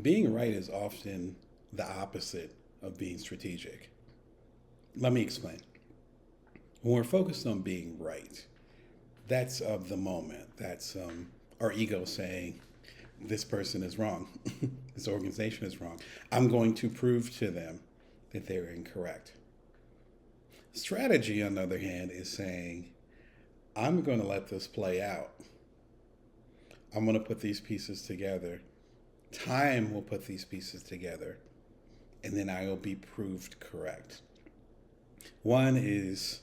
Being right is often the opposite of being strategic. Let me explain. When we're focused on being right, that's of the moment. That's our ego saying, this person is wrong. This organization is wrong. I'm going to prove to them that they're incorrect. Strategy, on the other hand, is saying, I'm going to let this play out. I'm going to put these pieces together. Time will put these pieces together, and then I will be proved correct. One is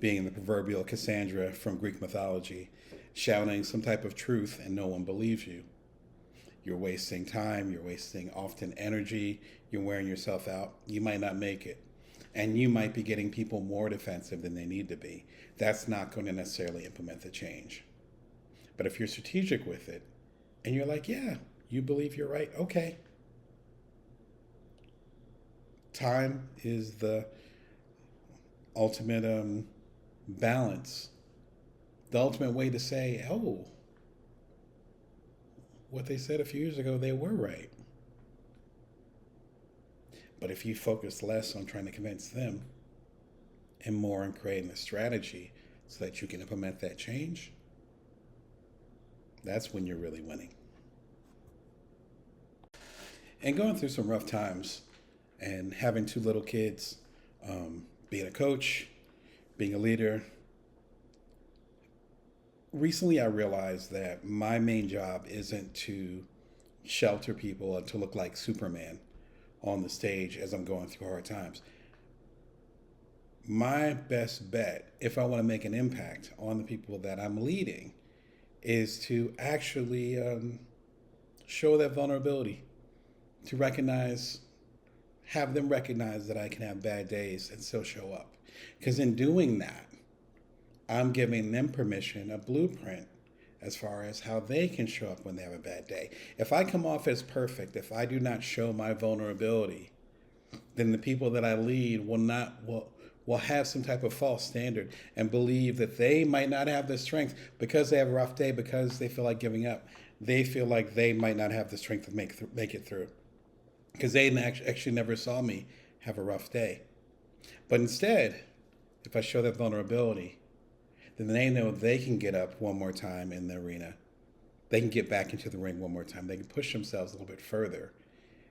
being the proverbial Cassandra from Greek mythology, shouting some type of truth and no one believes you. You're wasting time, you're wasting often energy, you're wearing yourself out. You might not make it. And you might be getting people more defensive than they need to be. That's not going to necessarily implement the change. But if you're strategic with it and you're like, yeah, you believe you're right, okay. Time is the ultimate balance, the ultimate way to say, oh, what they said a few years ago, they were right. But if you focus less on trying to convince them and more on creating a strategy so that you can implement that change, that's when you're really winning. And going through some rough times and having two little kids, being a coach, being a leader, recently I realized that my main job isn't to shelter people and to look like Superman on the stage as I'm going through hard times. My best bet, if I want to make an impact on the people that I'm leading, is to actually show that vulnerability, to recognize, have them recognize that I can have bad days and still show up. Because in doing that, I'm giving them permission, a blueprint, as far as how they can show up when they have a bad day. If I come off as perfect, if I do not show my vulnerability, then the people that I lead will have some type of false standard and believe that they might not have the strength because they have a rough day, because they feel like giving up. They feel like they might not have the strength to make it through because they actually never saw me have a rough day. But instead, if I show that vulnerability, then they know they can get up one more time in the arena. They can get back into the ring one more time. They can push themselves a little bit further,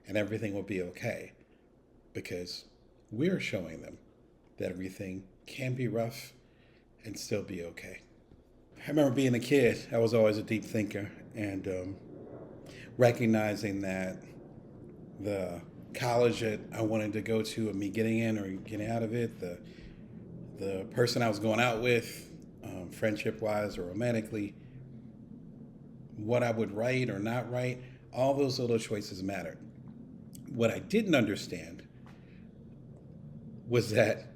and everything will be okay because we're showing them that everything can be rough and still be okay. I remember being a kid, I was always a deep thinker, and recognizing that the college that I wanted to go to and me getting in or getting out of it, the person I was going out with, friendship wise or romantically, what I would write or not write, all those little choices mattered. What I didn't understand was that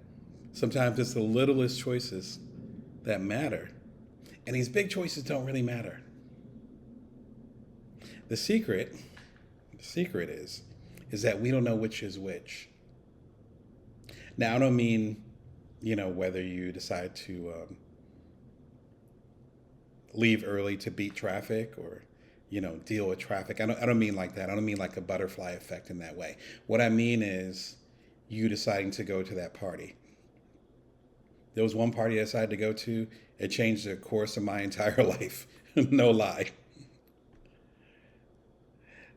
sometimes it's the littlest choices that matter. And these big choices don't really matter. The secret, is that we don't know which is which. Now, I don't mean, whether you decide to leave early to beat traffic or, deal with traffic. I don't mean like that. I don't mean like a butterfly effect in that way. What I mean is you deciding to go to that party. There was one party I decided to go to. It changed the course of my entire life. No lie.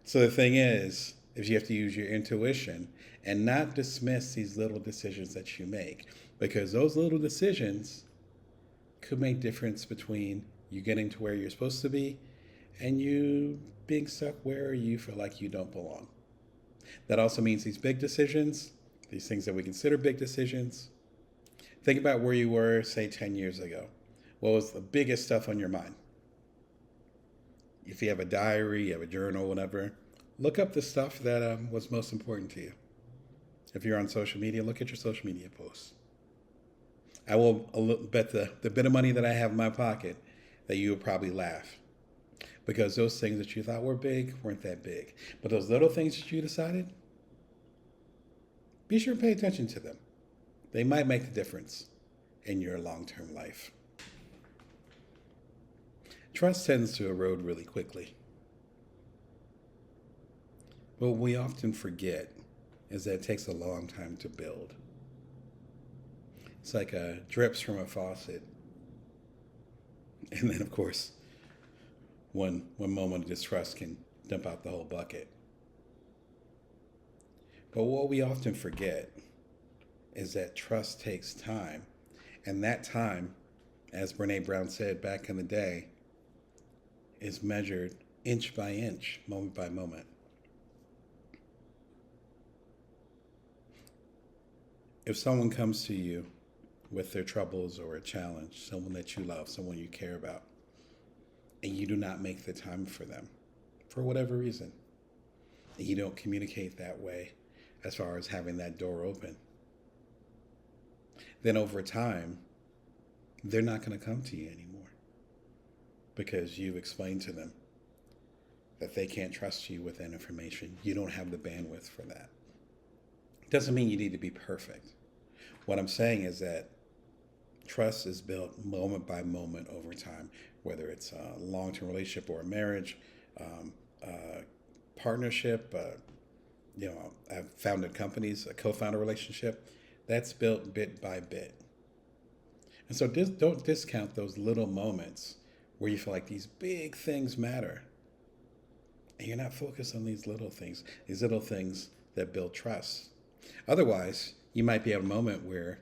So the thing is you have to use your intuition and not dismiss these little decisions that you make, because those little decisions could make difference between you getting to where you're supposed to be and you being stuck where you feel like you don't belong. That also means these big decisions, these things that we consider big decisions. Think about where you were, say, 10 years ago. What was the biggest stuff on your mind? If you have a diary, you have a journal, whatever, look up the stuff that was most important to you. If you're on social media, look at your social media posts. I will bet the bit of money that I have in my pocket that you will probably laugh, because those things that you thought were big weren't that big. But those little things that you decided, be sure to pay attention to them. They might make the difference in your long-term life. Trust tends to erode really quickly. What we often forget is that it takes a long time to build. It's like drips from a faucet. And then, of course, one moment of distrust can dump out the whole bucket. But what we often forget is that trust takes time. And that time, as Brene Brown said back in the day, is measured inch by inch, moment by moment. If someone comes to you with their troubles or a challenge, someone that you love, someone you care about, and you do not make the time for them, for whatever reason, and you don't communicate that way as far as having that door open, then over time, they're not going to come to you anymore because you've explained to them that they can't trust you with that information. You don't have the bandwidth for that. Doesn't mean you need to be perfect. What I'm saying is that trust is built moment by moment over time, whether it's a long-term relationship or a marriage, partnership. I've founded companies, a co-founder relationship. That's built bit by bit. And so don't discount those little moments where you feel like these big things matter. And you're not focused on these little things that build trust. Otherwise, you might be at a moment where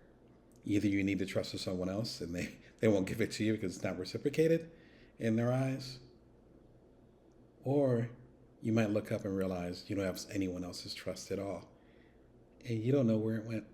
either you need to trust someone else and they won't give it to you because it's not reciprocated in their eyes, or you might look up and realize you don't have anyone else's trust at all. And you don't know where it went.